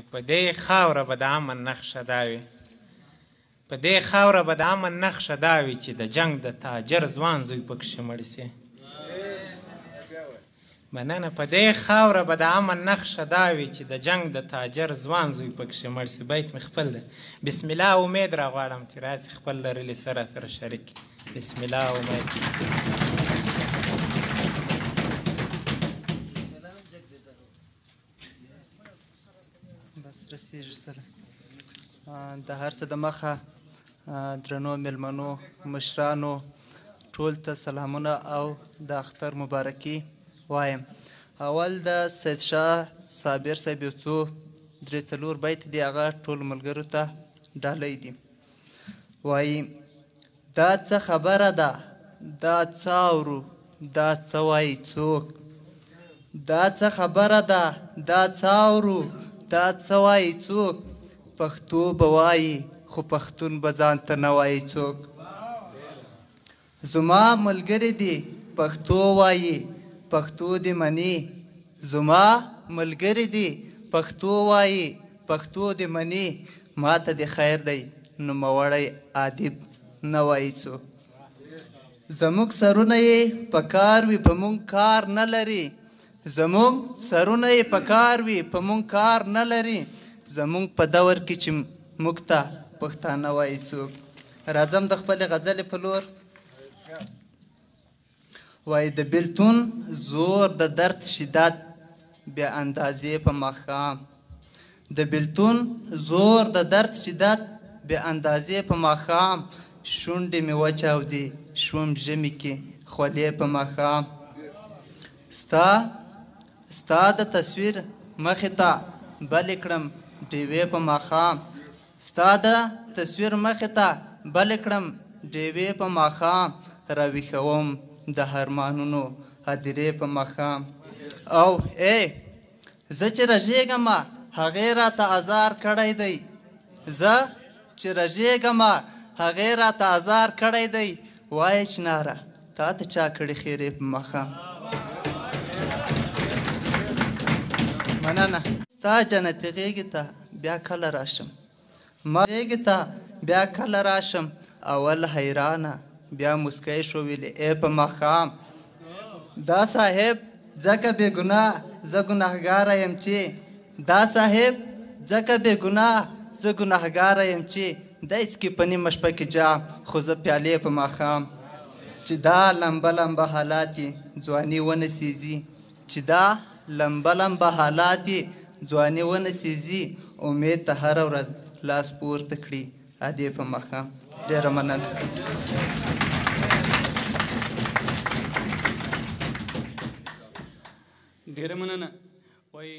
په دې خاوره به د امن نښه دا وي په دې خاوره به د امن نښه دا وي چې د جنګ د تاجر ځوان زوی پکښې مړ سي مننه په دې خاوره به د امن نښه دا وي چې د جنګ د تاجر ځوان زوی پکښې مړ سي بیت مې خپل دی بسم الله امید راغواړم چې راسي خپل لرلي سره شریک بسم الله امید بس رسېږي سره د هر څه د مخه درنو مېلمنو مشرانو ټول ته سلامونه او د اختر مبارکي وایم اول د سید شاه صابر صاحب یو څو درې څلور بیت دي هغه ټولو ملګرو ته ډالۍ دي وایي دا څه خبره ده دا څه اورو دا څه وایي څوک دا څه خبره ده دا څه اورو دا څه وایي څوک پښتو به وایي خو پښتون به ځان ته نه وایي څوک زما ملګري دي پښتو وایي پښتو دې مني زما ملګري دي پښتو وایي پښتو دې مني ما ته دې خیر دی نوموړی ادیب نه وایي څوک زموږ سرونه یې په کار وي په موږ کار نه لري زموږ سرونه یې په کار وي په موږ کار نه لري زموږ په دور کې چې موږ ته پښتانه وایي څوک راځم د خپلې غزلې په لور وایي د بېلتون زور د درد شدت بې اندازې په ماښام د بېلتون زور د درد شدت بې اندازې په ماښام شونډې مې وچاودې شوم ژمي کې خولې په ماښام ستا د تصویر مخې ته بلې کړم ډیوې په ماښام ستا د تصویر مخې ته بلې کړم ډیوې په ماښام راویښوم د ارمانونو هدیرې په ماښام او زه چې رژېږم هغې راته ازار کړی دی زه چې رژېږم هغې راته ازار کړی دی وایه چناره تا ته چا کړي خیرې په ماښام مننه ستا جنتي غېږې ته بیا کله راشم ما غېږې ته بیا کله راشم اول حیرانه بیا مسکی شو ویلې ای په ماښام دا صاحب ځکه بې ګناه زه ګناهګاره یم چې دا صاحب ځکه بې ګناه زه ګناهګاره یم چې دی څکي په نیمه شپه کې جام خو زه پیالې په ماښام چې دا لمبه لمبه حالات یې ځواني ونه سیزي چې دا لمبه لمبه حالات یې ځواني ونه سیزي امید ته هره ورځ لاس پورته کړي ادې په ماښام ډېره مننه ډېره مننه وایي